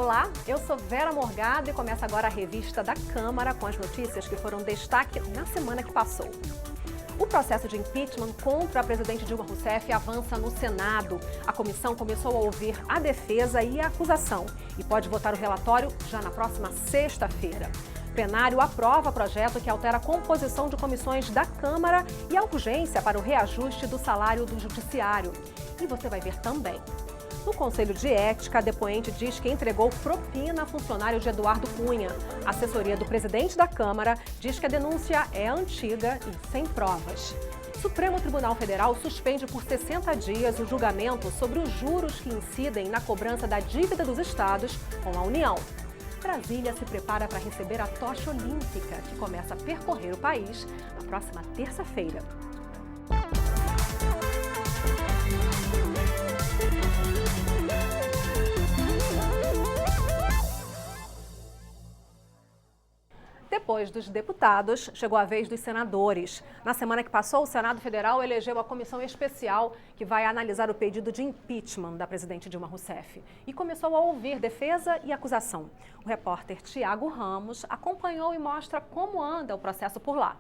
Olá, eu sou Vera Morgado e começa agora a revista da Câmara com as notícias que foram destaque na semana que passou. O processo de impeachment contra a presidente Dilma Rousseff avança no Senado. A comissão começou a ouvir a defesa e a acusação e pode votar o relatório já na próxima sexta-feira. O plenário aprova projeto que altera a composição de comissões da Câmara e a urgência para o reajuste do salário do Judiciário. E você vai ver também. No Conselho de Ética, a depoente diz que entregou propina a funcionário de Eduardo Cunha. A assessoria do presidente da Câmara diz que a denúncia é antiga e sem provas. O Supremo Tribunal Federal suspende por 60 dias o julgamento sobre os juros que incidem na cobrança da dívida dos estados com a União. Brasília se prepara para receber a tocha olímpica, que começa a percorrer o país na próxima terça-feira. Depois dos deputados, chegou a vez dos senadores. Na semana que passou, o Senado Federal elegeu a comissão especial que vai analisar o pedido de impeachment da presidente Dilma Rousseff e começou a ouvir defesa e acusação. O repórter Tiago Ramos acompanhou e mostra como anda o processo por lá.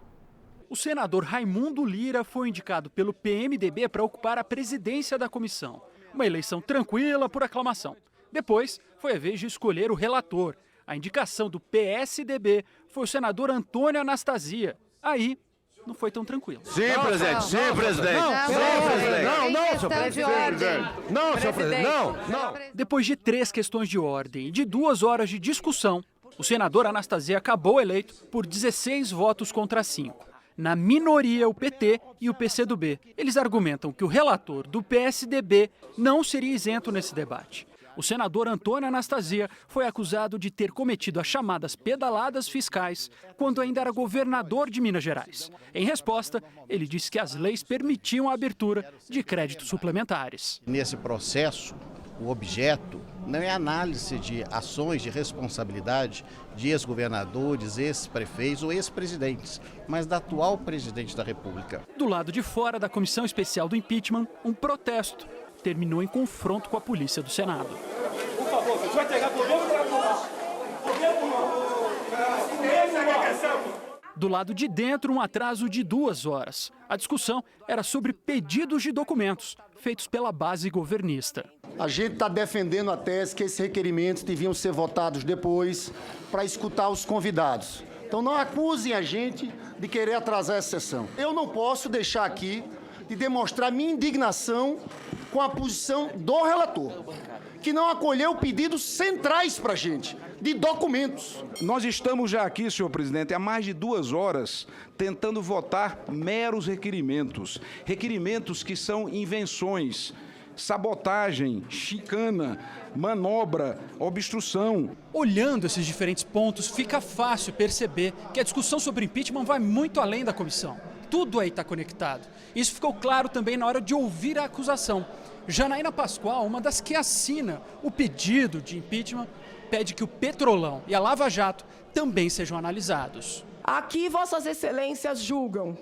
O senador Raimundo Lira foi indicado pelo PMDB para ocupar a presidência da comissão. Uma eleição tranquila por aclamação. Depois, foi a vez de escolher o relator. A indicação do PSDB foi o senador Antônio Anastasia. Aí, não foi tão tranquilo. Sim, presidente. Sim, presidente. Não, senhor presidente. Não, senhor presidente. Não. Depois de 3 questões de ordem e de 2 horas de discussão, o senador Anastasia acabou eleito por 16 votos contra 5. Na minoria, o PT e o PCdoB. Eles argumentam que o relator do PSDB não seria isento nesse debate. O senador Antônio Anastasia foi acusado de ter cometido as chamadas pedaladas fiscais quando ainda era governador de Minas Gerais. Em resposta, ele disse que as leis permitiam a abertura de créditos suplementares. Nesse processo, o objeto não é análise de ações de responsabilidade de ex-governadores, ex-prefeitos ou ex-presidentes, mas da atual presidente da República. Do lado de fora da comissão especial do impeachment, um protesto terminou em confronto com a polícia do Senado. Por favor, você vai entregar por dentro Do lado de dentro, um atraso de 2 horas. A discussão era sobre pedidos de documentos feitos pela base governista. A gente está defendendo a tese que esses requerimentos deviam ser votados depois para escutar os convidados. Então não acusem a gente de querer atrasar essa sessão. Eu não posso deixar aqui de demonstrar minha indignação com a posição do relator, que não acolheu pedidos centrais para a gente, de documentos. Nós estamos já aqui, senhor presidente, há mais de 2 horas, tentando votar meros requerimentos. Requerimentos que são invenções, sabotagem, chicana, manobra, obstrução. Olhando esses diferentes pontos, fica fácil perceber que a discussão sobre impeachment vai muito além da comissão. Tudo aí está conectado. Isso ficou claro também na hora de ouvir a acusação. Janaína Pascoal, uma das que assina o pedido de impeachment, pede que o Petrolão e a Lava Jato também sejam analisados. Aqui Vossas Excelências julgam.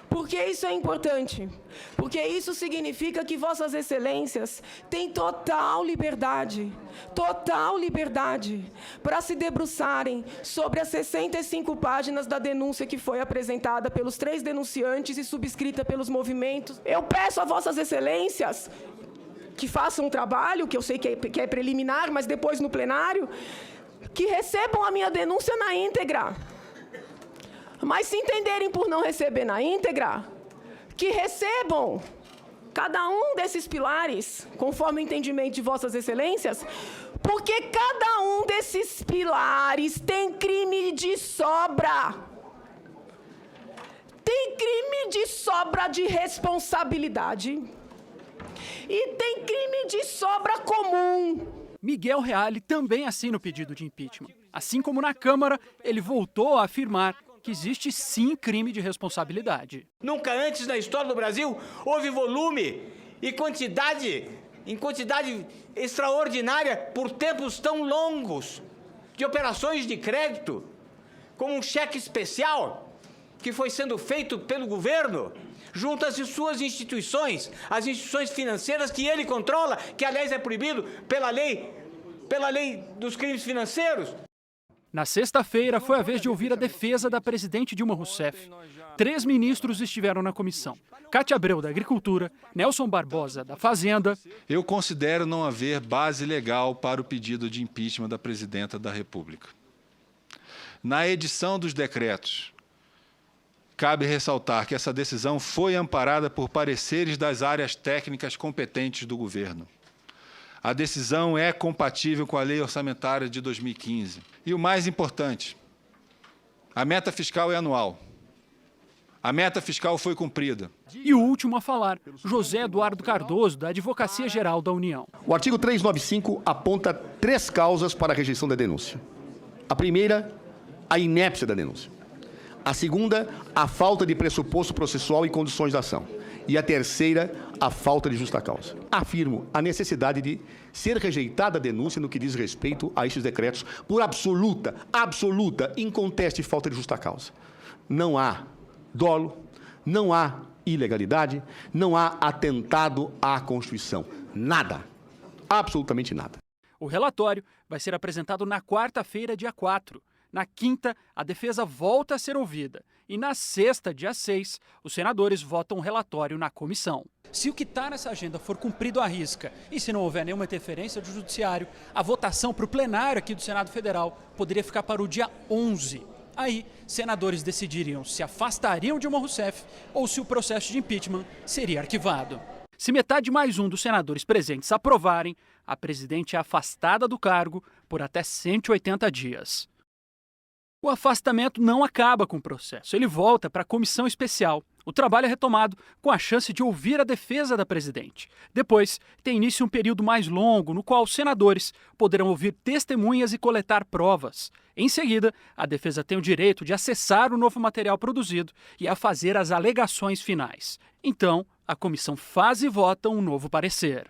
Por que isso é importante? Porque isso significa que Vossas Excelências têm total liberdade para se debruçarem sobre as 65 páginas da denúncia que foi apresentada pelos 3 denunciantes e subscrita pelos movimentos. Eu peço a Vossas Excelências que façam um trabalho, que eu sei que é preliminar, mas depois no plenário, que recebam a minha denúncia na íntegra. Mas se entenderem por não receber na íntegra, que recebam cada um desses pilares, conforme o entendimento de Vossas Excelências, porque cada um desses pilares tem crime de sobra. Tem crime de sobra de responsabilidade e tem crime de sobra comum. Miguel Reale também assina o pedido de impeachment. Assim como na Câmara, ele voltou a afirmar que existe sim crime de responsabilidade. Nunca antes na história do Brasil houve volume e quantidade extraordinária por tempos tão longos de operações de crédito, como um cheque especial que foi sendo feito pelo governo junto às suas instituições, as instituições financeiras que ele controla, que aliás é proibido pela lei pela lei dos crimes financeiros. Na sexta-feira, foi a vez de ouvir a defesa da presidente Dilma Rousseff. 3 ministros estiveram na comissão. Cátia Abreu, da Agricultura, Nelson Barbosa, da Fazenda. Eu considero não haver base legal para o pedido de impeachment da presidenta da República. Na edição dos decretos, cabe ressaltar que essa decisão foi amparada por pareceres das áreas técnicas competentes do governo. A decisão é compatível com a Lei Orçamentária de 2015. E o mais importante, a meta fiscal é anual. A meta fiscal foi cumprida. E o último a falar, José Eduardo Cardoso, da Advocacia Geral da União. O artigo 395 aponta 3 causas para a rejeição da denúncia. A primeira, a inépcia da denúncia. A segunda, a falta de pressuposto processual e condições da ação. E a terceira, a falta de justa causa. Afirmo a necessidade de ser rejeitada a denúncia no que diz respeito a estes decretos por absoluta, inconteste falta de justa causa. Não há dolo, não há ilegalidade, não há atentado à Constituição. Nada. Absolutamente nada. O relatório vai ser apresentado na quarta-feira, dia 4. Na quinta, a defesa volta a ser ouvida. E na sexta, dia 6, os senadores votam o relatório na comissão. Se o que está nessa agenda for cumprido à risca e se não houver nenhuma interferência do judiciário, a votação para o plenário aqui do Senado Federal poderia ficar para o dia 11. Aí, senadores decidiriam se afastariam de Dilma Rousseff ou se o processo de impeachment seria arquivado. Se metade mais um dos senadores presentes aprovarem, a presidente é afastada do cargo por até 180 dias. O afastamento não acaba com o processo, ele volta para a comissão especial. O trabalho é retomado com a chance de ouvir a defesa da presidente. Depois, tem início um período mais longo, no qual os senadores poderão ouvir testemunhas e coletar provas. Em seguida, a defesa tem o direito de acessar o novo material produzido e a fazer as alegações finais. Então, a comissão faz e vota um novo parecer.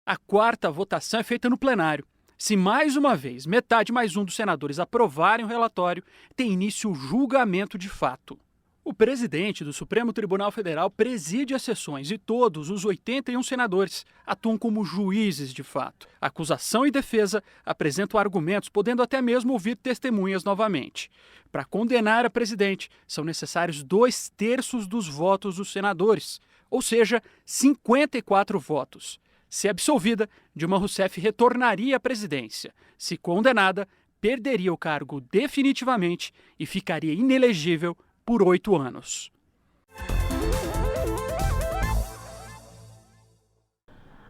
A quarta votação é feita no plenário. Se mais uma vez metade mais um dos senadores aprovarem o relatório, tem início o julgamento de fato. O presidente do Supremo Tribunal Federal preside as sessões e todos os 81 senadores atuam como juízes de fato. Acusação e defesa apresentam argumentos, podendo até mesmo ouvir testemunhas novamente. Para condenar a presidente, são necessários 2/3 dos votos dos senadores, ou seja, 54 votos. Se absolvida, Dilma Rousseff retornaria à presidência. Se condenada, perderia o cargo definitivamente e ficaria inelegível por 8 anos.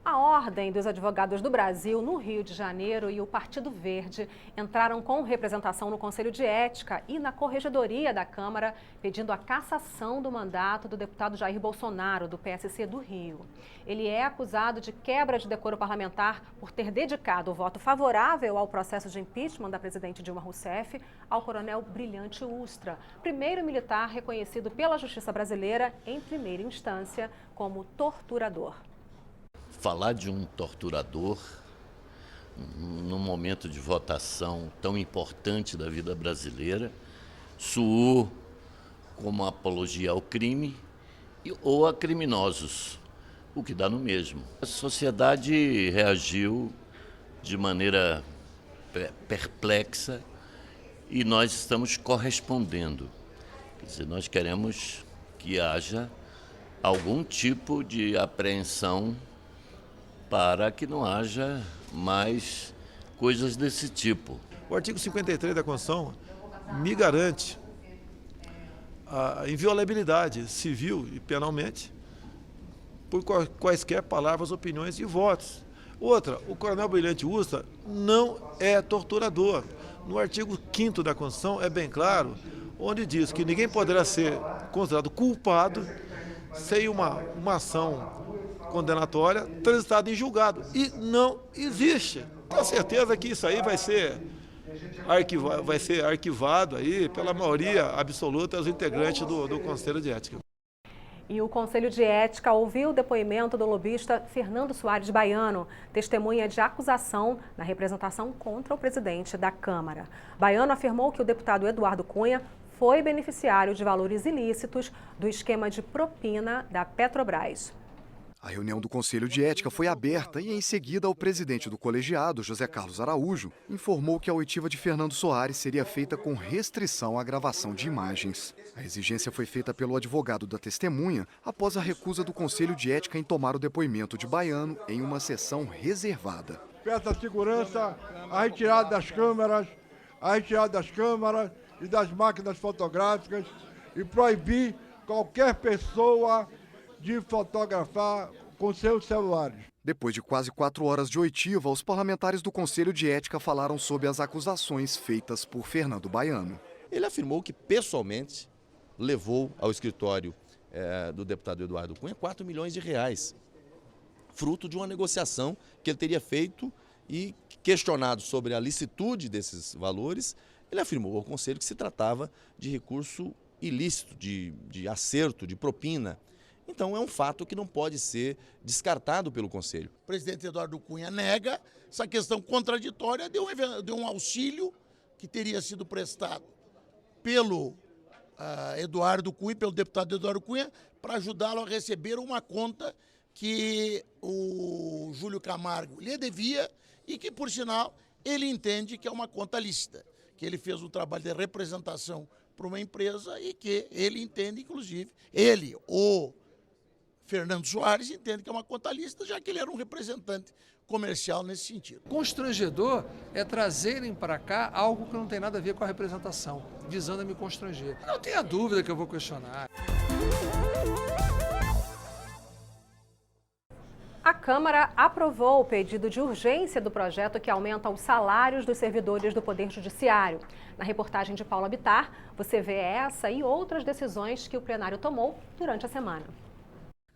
A Ordem dos Advogados do Brasil, no Rio de Janeiro, e o Partido Verde entraram com representação no Conselho de Ética e na Corregedoria da Câmara, pedindo a cassação do mandato do deputado Jair Bolsonaro, do PSC do Rio. Ele é acusado de quebra de decoro parlamentar por ter dedicado o voto favorável ao processo de impeachment da presidente Dilma Rousseff ao coronel Brilhante Ustra, primeiro militar reconhecido pela Justiça brasileira em primeira instância como torturador. Falar de um torturador num momento de votação tão importante da vida brasileira soou como apologia ao crime ou a criminosos, o que dá no mesmo. A sociedade reagiu de maneira perplexa e nós estamos correspondendo. Quer dizer, nós queremos que haja algum tipo de apreensão para que não haja mais coisas desse tipo. O artigo 53 da Constituição me garante a inviolabilidade civil e penalmente por quaisquer palavras, opiniões e votos. Outra, o coronel Brilhante Ustra não é torturador. No artigo 5º da Constituição é bem claro, onde diz que ninguém poderá ser considerado culpado sem uma ação condenatória transitada em julgado. E não existe. Tenho certeza que isso aí vai ser arquivado aí pela maioria absoluta dos integrantes do Conselho de Ética. E o Conselho de Ética ouviu o depoimento do lobista Fernando Soares Baiano, testemunha de acusação na representação contra o presidente da Câmara. Baiano afirmou que o deputado Eduardo Cunha foi beneficiário de valores ilícitos do esquema de propina da Petrobras. A reunião do Conselho de Ética foi aberta e, em seguida, o presidente do colegiado, José Carlos Araújo, informou que a oitiva de Fernando Soares seria feita com restrição à gravação de imagens. A exigência foi feita pelo advogado da testemunha após a recusa do Conselho de Ética em tomar o depoimento de Baiano em uma sessão reservada. Peço à segurança a retirada das câmeras e das máquinas fotográficas e proibir qualquer pessoa de fotografar com seus celulares. Depois de quase 4 horas de oitiva, os parlamentares do Conselho de Ética falaram sobre as acusações feitas por Fernando Baiano. Ele afirmou que, pessoalmente, levou ao escritório do deputado Eduardo Cunha 4 milhões de reais, fruto de uma negociação que ele teria feito e, questionado sobre a licitude desses valores, ele afirmou ao Conselho que se tratava de recurso ilícito, de acerto, de propina. Então é um fato que não pode ser descartado pelo Conselho. O presidente Eduardo Cunha nega essa questão contraditória de um auxílio que teria sido prestado pelo Eduardo Cunha, pelo deputado Eduardo Cunha, para ajudá-lo a receber uma conta que o Júlio Camargo lhe devia e que, por sinal, ele entende que é uma conta lícita, que ele fez um trabalho de representação para uma empresa e que ele entende, inclusive, o Fernando Soares entende que é uma conta lícita, já que ele era um representante comercial nesse sentido. Constrangedor é trazerem para cá algo que não tem nada a ver com a representação, visando a me constranger. Não tenha dúvida que eu vou questionar. A Câmara aprovou o pedido de urgência do projeto que aumenta os salários dos servidores do Poder Judiciário. Na reportagem de Paula Bittar, você vê essa e outras decisões que o plenário tomou durante a semana.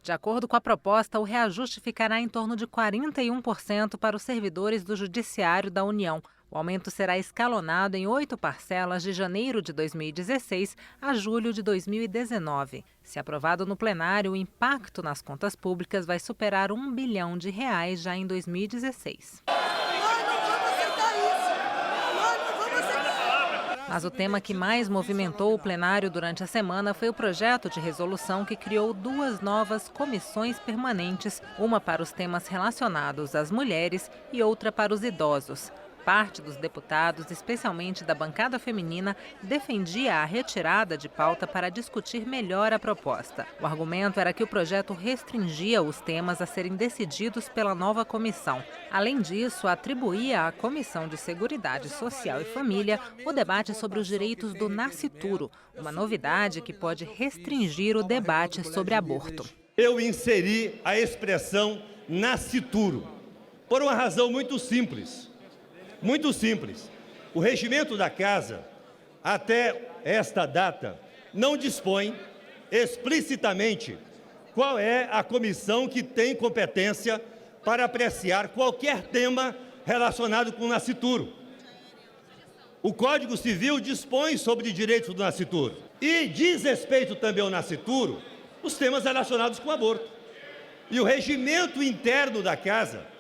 De acordo com a proposta, o reajuste ficará em torno de 41% para os servidores do Judiciário da União. O aumento será escalonado em 8 parcelas de janeiro de 2016 a julho de 2019. Se aprovado no plenário, o impacto nas contas públicas vai superar R$ 1 bilhão já em 2016. Mas o tema que mais movimentou o plenário durante a semana foi o projeto de resolução que criou 2 novas comissões permanentes, uma para os temas relacionados às mulheres e outra para os idosos. Parte dos deputados, especialmente da bancada feminina, defendia a retirada de pauta para discutir melhor a proposta. O argumento era que o projeto restringia os temas a serem decididos pela nova comissão. Além disso, atribuía à Comissão de Seguridade Social e Família o debate sobre os direitos do nascituro, uma novidade que pode restringir o debate sobre aborto. Eu inseri a expressão nascituro por uma razão muito simples. Muito simples. O regimento da Casa, até esta data, não dispõe explicitamente qual é a comissão que tem competência para apreciar qualquer tema relacionado com o nascituro. O Código Civil dispõe sobre direitos do nascituro. E diz respeito também ao nascituro os temas relacionados com o aborto. E o regimento interno da Casa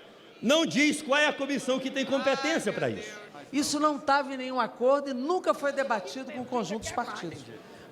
não diz qual é a comissão que tem competência para isso. Isso não estava em nenhum acordo e nunca foi debatido com o conjunto dos partidos.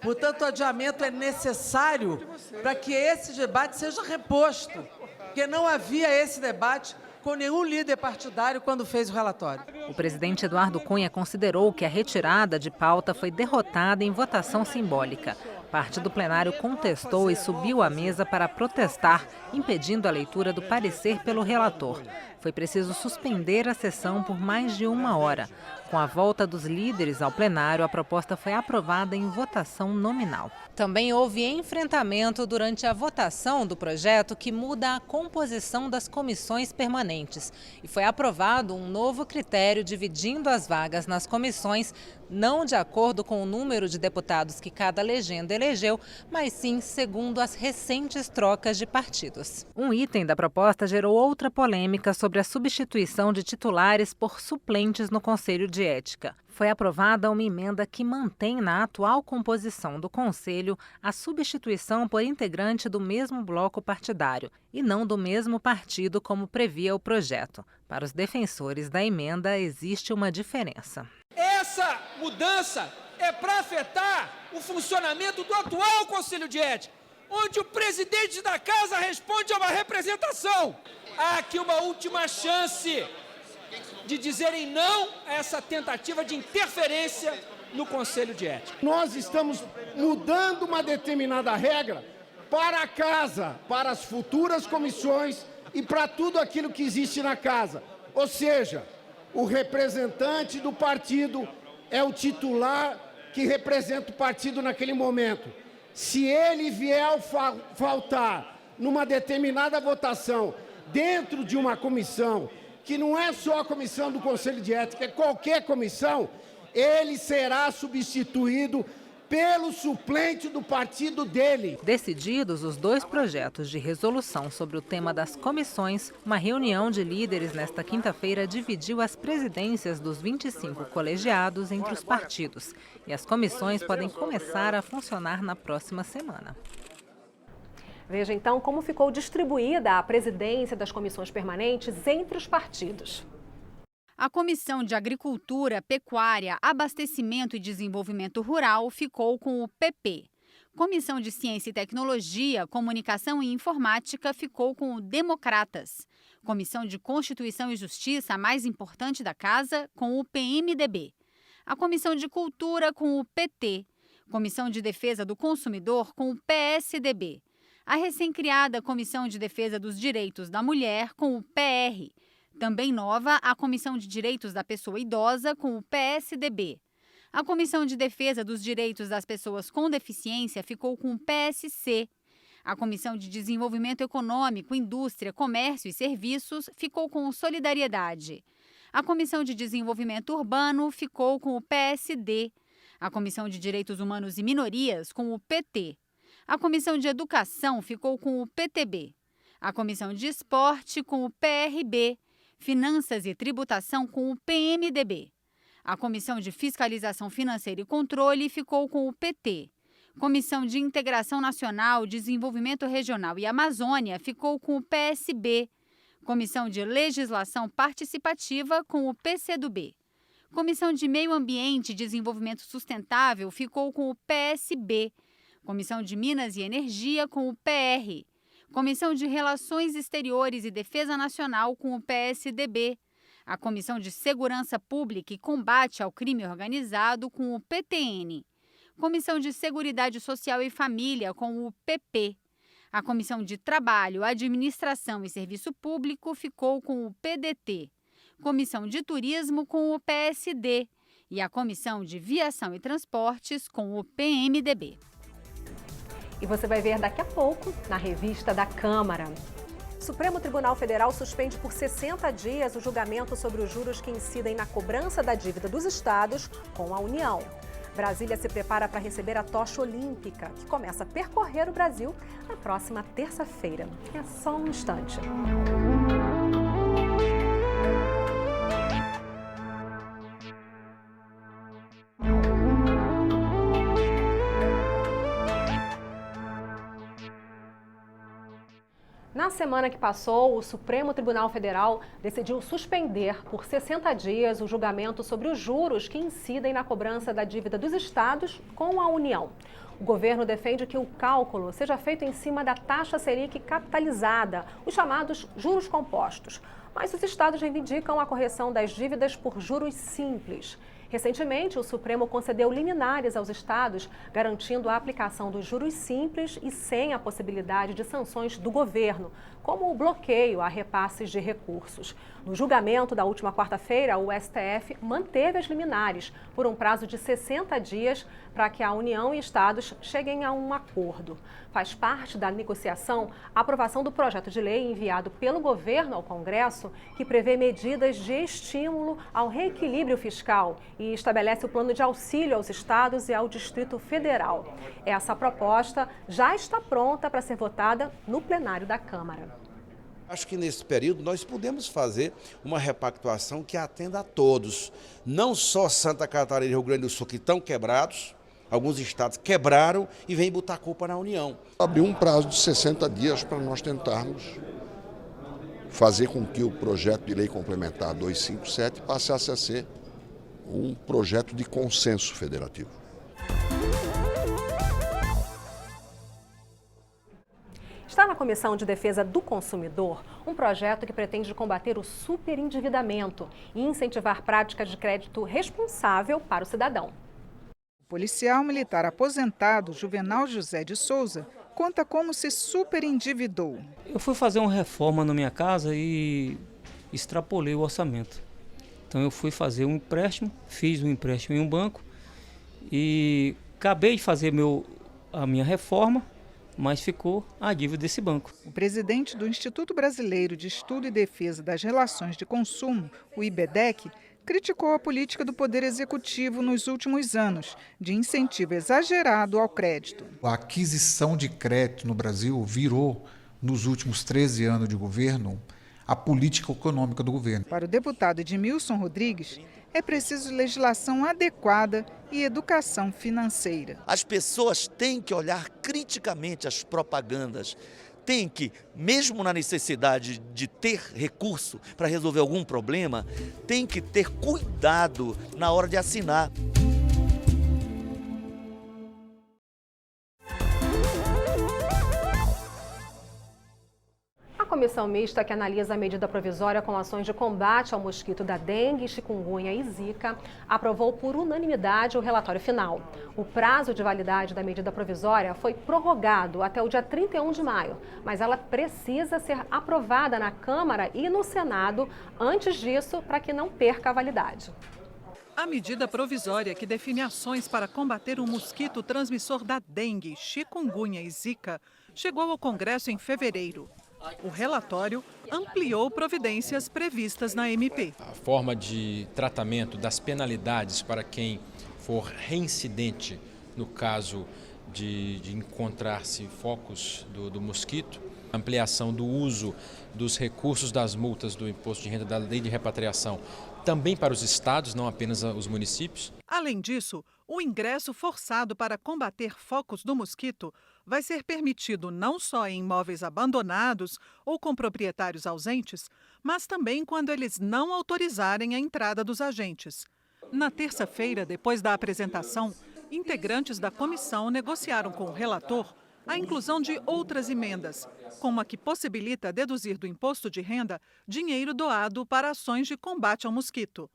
Portanto, o adiamento é necessário para que esse debate seja reposto, porque não havia esse debate com nenhum líder partidário quando fez o relatório. O presidente Eduardo Cunha considerou que a retirada de pauta foi derrotada em votação simbólica. Parte do plenário contestou e subiu à mesa para protestar, impedindo a leitura do parecer pelo relator. Foi preciso suspender a sessão por mais de 1 hora. Com a volta dos líderes ao plenário, a proposta foi aprovada em votação nominal. Também houve enfrentamento durante a votação do projeto que muda a composição das comissões permanentes. E foi aprovado um novo critério dividindo as vagas nas comissões, não de acordo com o número de deputados que cada legenda elegeu, mas sim segundo as recentes trocas de partidos. Um item da proposta gerou outra polêmica sobre a substituição de titulares por suplentes no Conselho de Ética. Foi aprovada uma emenda que mantém na atual composição do Conselho a substituição por integrante do mesmo bloco partidário e não do mesmo partido como previa o projeto. Para os defensores da emenda, existe uma diferença. Essa mudança é para afetar o funcionamento do atual Conselho de Ética. onde o presidente da casa responde a uma representação. Há aqui uma última chance de dizerem não a essa tentativa de interferência no Conselho de Ética. Nós estamos mudando uma determinada regra para a casa, para as futuras comissões e para tudo aquilo que existe na casa. Ou seja, o representante do partido é o titular que representa o partido naquele momento. Se ele vier a faltar numa determinada votação dentro de uma comissão, que não é só a comissão do Conselho de Ética, é qualquer comissão, ele será substituído pelo suplente do partido dele. Decididos os 2 projetos de resolução sobre o tema das comissões, uma reunião de líderes nesta quinta-feira dividiu as presidências dos 25 colegiados entre os partidos. E as comissões podem começar a funcionar na próxima semana. Veja então como ficou distribuída a presidência das comissões permanentes entre os partidos. A Comissão de Agricultura, Pecuária, Abastecimento e Desenvolvimento Rural ficou com o PP. Comissão de Ciência e Tecnologia, Comunicação e Informática ficou com o Democratas. Comissão de Constituição e Justiça, a mais importante da casa, com o PMDB. A Comissão de Cultura com o PT. Comissão de Defesa do Consumidor com o PSDB. A recém-criada Comissão de Defesa dos Direitos da Mulher com o PR. Também nova, a Comissão de Direitos da Pessoa Idosa, com o PSDB. A Comissão de Defesa dos Direitos das Pessoas com Deficiência ficou com o PSC. A Comissão de Desenvolvimento Econômico, Indústria, Comércio e Serviços ficou com o Solidariedade. A Comissão de Desenvolvimento Urbano ficou com o PSD. A Comissão de Direitos Humanos e Minorias, com o PT. A Comissão de Educação ficou com o PTB. A Comissão de Esporte, com o PRB. Finanças e Tributação com o PMDB. A Comissão de Fiscalização Financeira e Controle ficou com o PT. Comissão de Integração Nacional, Desenvolvimento Regional e Amazônia ficou com o PSB. Comissão de Legislação Participativa com o PCdoB. Comissão de Meio Ambiente e Desenvolvimento Sustentável ficou com o PSB. Comissão de Minas e Energia com o PR. Comissão de Relações Exteriores e Defesa Nacional com o PSDB. A Comissão de Segurança Pública e Combate ao Crime Organizado com o PTN. Comissão de Seguridade Social e Família com o PP. A Comissão de Trabalho, Administração e Serviço Público ficou com o PDT. Comissão de Turismo com o PSD. E a Comissão de Viação e Transportes com o PMDB. E você vai ver daqui a pouco na revista da Câmara. O Supremo Tribunal Federal suspende por 60 dias o julgamento sobre os juros que incidem na cobrança da dívida dos estados com a União. Brasília se prepara para receber a tocha olímpica, que começa a percorrer o Brasil na próxima terça-feira. É só um instante. Na semana que passou, o Supremo Tribunal Federal decidiu suspender por 60 dias o julgamento sobre os juros que incidem na cobrança da dívida dos estados com a União. O governo defende que o cálculo seja feito em cima da taxa Selic capitalizada, os chamados juros compostos. Mas os estados reivindicam a correção das dívidas por juros simples. Recentemente, o Supremo concedeu liminares aos estados, garantindo a aplicação dos juros simples e sem a possibilidade de sanções do governo, como o bloqueio a repasses de recursos. No julgamento da última quarta-feira, o STF manteve as liminares por um prazo de 60 dias para que a União e estados cheguem a um acordo. Faz parte da negociação a aprovação do projeto de lei enviado pelo governo ao Congresso, que prevê medidas de estímulo ao reequilíbrio fiscal e estabelece o plano de auxílio aos estados e ao Distrito Federal. Essa proposta já está pronta para ser votada no plenário da Câmara. Acho que nesse período nós podemos fazer uma repactuação que atenda a todos, não só Santa Catarina e Rio Grande do Sul, que estão quebrados, alguns estados quebraram e vêm botar a culpa na União. Abriu um prazo de 60 dias para nós tentarmos fazer com que o projeto de lei complementar 257 passasse a ser um projeto de consenso federativo. Está na Comissão de Defesa do Consumidor um projeto que pretende combater o superendividamento e incentivar práticas de crédito responsável para o cidadão. O policial militar aposentado, Juvenal José de Souza, conta como se superendividou. Eu fui fazer uma reforma na minha casa e extrapolei o orçamento. Então eu fui fazer um empréstimo, fiz um empréstimo em um banco e acabei de fazer a minha reforma, mas ficou a dívida desse banco. O presidente do Instituto Brasileiro de Estudo e Defesa das Relações de Consumo, o IBDEC, criticou a política do Poder Executivo nos últimos anos, de incentivo exagerado ao crédito. A aquisição de crédito no Brasil virou, nos últimos 13 anos de governo, a política econômica do governo. Para o deputado Edmilson Rodrigues, é preciso legislação adequada e educação financeira. As pessoas têm que olhar criticamente as propagandas, têm que, mesmo na necessidade de ter recurso para resolver algum problema, tem que ter cuidado na hora de assinar. A comissão mista que analisa a medida provisória com ações de combate ao mosquito da dengue, chikungunya e zika aprovou por unanimidade o relatório final. O prazo de validade da medida provisória foi prorrogado até o dia 31 de maio, mas ela precisa ser aprovada na Câmara e no Senado antes disso para que não perca a validade. A medida provisória que define ações para combater o mosquito transmissor da dengue, chikungunya e zika chegou ao Congresso em fevereiro. O relatório ampliou providências previstas na MP. A forma de tratamento das penalidades para quem for reincidente no caso de encontrar-se focos do mosquito, ampliação do uso dos recursos das multas do imposto de renda da lei de repatriação também para os estados, não apenas os municípios. Além disso, o ingresso forçado para combater focos do mosquito vai ser permitido não só em imóveis abandonados ou com proprietários ausentes, mas também quando eles não autorizarem a entrada dos agentes. Na terça-feira, depois da apresentação, integrantes da comissão negociaram com o relator a inclusão de outras emendas, como a que possibilita deduzir do imposto de renda dinheiro doado para ações de combate ao mosquito.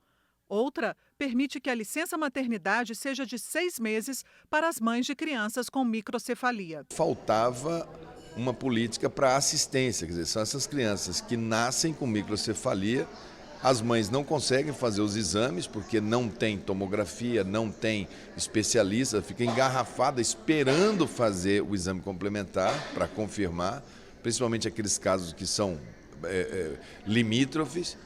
Outra permite que a licença maternidade seja de 6 meses para as mães de crianças com microcefalia. Faltava uma política para assistência, quer dizer, são essas crianças que nascem com microcefalia, as mães não conseguem fazer os exames porque não tem tomografia, não tem especialista, fica engarrafada esperando fazer o exame complementar para confirmar, principalmente aqueles casos que são limítrofes.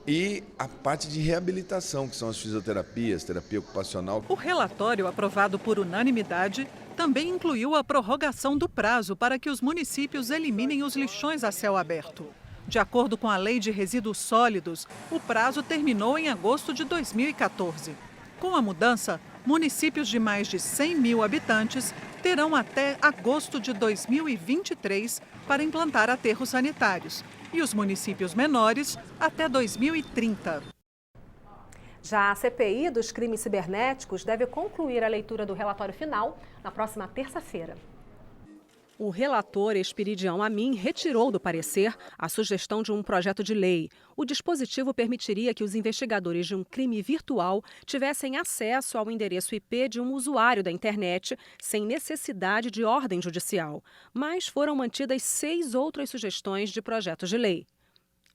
E a parte de reabilitação, que são as fisioterapias, terapia ocupacional. O relatório, aprovado por unanimidade, também incluiu a prorrogação do prazo para que os municípios eliminem os lixões a céu aberto. De acordo com a Lei de Resíduos Sólidos, o prazo terminou em agosto de 2014. Com a mudança, municípios de mais de 100 mil habitantes terão até agosto de 2023 para implantar aterros sanitários e os municípios menores até 2030. Já a CPI dos crimes cibernéticos deve concluir a leitura do relatório final na próxima terça-feira. O relator Esperidião Amin retirou do parecer a sugestão de um projeto de lei. O dispositivo permitiria que os investigadores de um crime virtual tivessem acesso ao endereço IP de um usuário da internet sem necessidade de ordem judicial. Mas foram mantidas 6 outras sugestões de projetos de lei.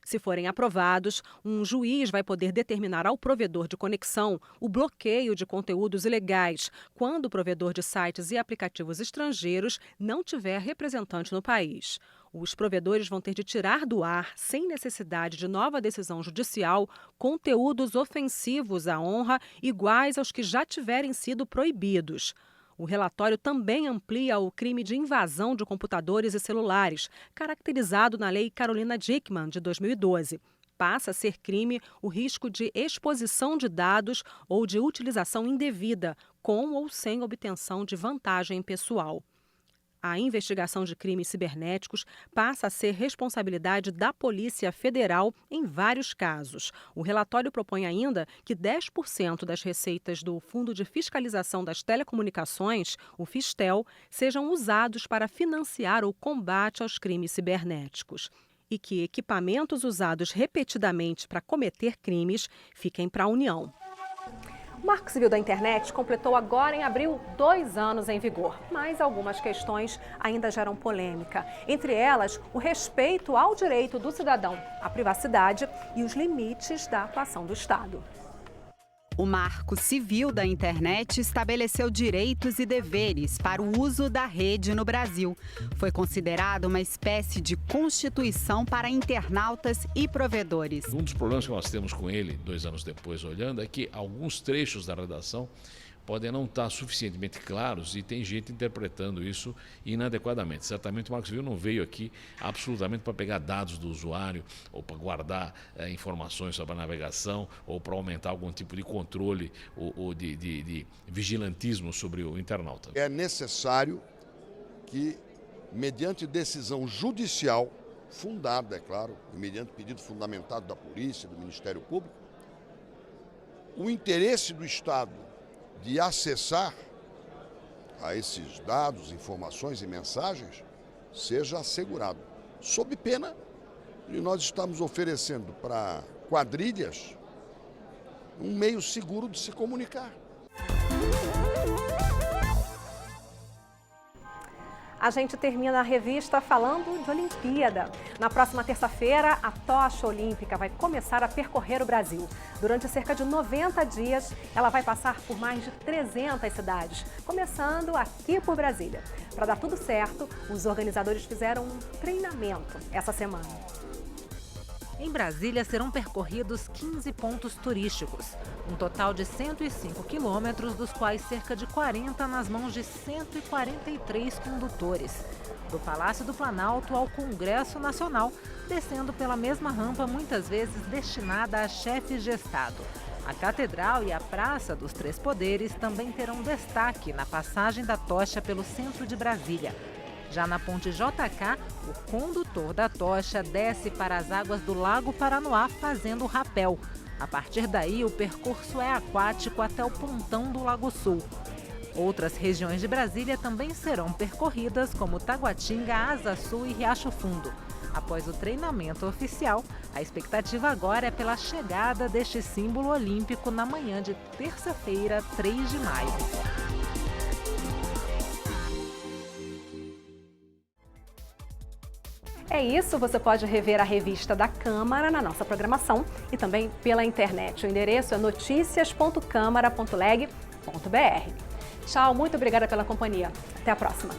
Se forem aprovados, um juiz vai poder determinar ao provedor de conexão o bloqueio de conteúdos ilegais, quando o provedor de sites e aplicativos estrangeiros não tiver representante no país. Os provedores vão ter de tirar do ar, sem necessidade de nova decisão judicial, conteúdos ofensivos à honra iguais aos que já tiverem sido proibidos. O relatório também amplia o crime de invasão de computadores e celulares, caracterizado na Lei Carolina Dickmann, de 2012. Passa a ser crime o risco de exposição de dados ou de utilização indevida, com ou sem obtenção de vantagem pessoal. A investigação de crimes cibernéticos passa a ser responsabilidade da Polícia Federal em vários casos. O relatório propõe ainda que 10% das receitas do Fundo de Fiscalização das Telecomunicações, o Fistel, sejam usados para financiar o combate aos crimes cibernéticos. E que equipamentos usados repetidamente para cometer crimes fiquem para a União. O Marco Civil da Internet completou agora em abril 2 anos em vigor, mas algumas questões ainda geram polêmica. Entre elas, o respeito ao direito do cidadão à privacidade e os limites da atuação do Estado. O Marco Civil da Internet estabeleceu direitos e deveres para o uso da rede no Brasil. Foi considerado uma espécie de constituição para internautas e provedores. Um dos problemas que nós temos com ele, 2 anos depois olhando, é que alguns trechos da redação podem não estar suficientemente claros e tem gente interpretando isso inadequadamente. Certamente o Marco Civil não veio aqui absolutamente para pegar dados do usuário ou para guardar informações sobre a navegação ou para aumentar algum tipo de controle ou de vigilantismo sobre o internauta. É necessário que, mediante decisão judicial, fundada, é claro, e mediante pedido fundamentado da polícia, do Ministério Público, o interesse do Estado de acessar a esses dados, informações e mensagens seja assegurado, sob pena de nós estamos oferecendo para quadrilhas um meio seguro de se comunicar. A gente termina a revista falando de Olimpíada. Na próxima terça-feira, a tocha olímpica vai começar a percorrer o Brasil. Durante cerca de 90 dias, ela vai passar por mais de 300 cidades, começando aqui por Brasília. Para dar tudo certo, os organizadores fizeram um treinamento essa semana. Em Brasília serão percorridos 15 pontos turísticos, um total de 105 quilômetros, dos quais cerca de 40 nas mãos de 143 condutores. Do Palácio do Planalto ao Congresso Nacional, descendo pela mesma rampa muitas vezes destinada a chefes de Estado. A Catedral e a Praça dos Três Poderes também terão destaque na passagem da tocha pelo centro de Brasília. Já na ponte JK, o condutor da tocha desce para as águas do Lago Paranoá fazendo rapel. A partir daí, o percurso é aquático até o pontão do Lago Sul. Outras regiões de Brasília também serão percorridas, como Taguatinga, Asa Sul e Riacho Fundo. Após o treinamento oficial, a expectativa agora é pela chegada deste símbolo olímpico na manhã de terça-feira, 3 de maio. É isso, você pode rever a revista da Câmara na nossa programação e também pela internet. O endereço é noticias.câmara.leg.br. Tchau, muito obrigada pela companhia. Até a próxima.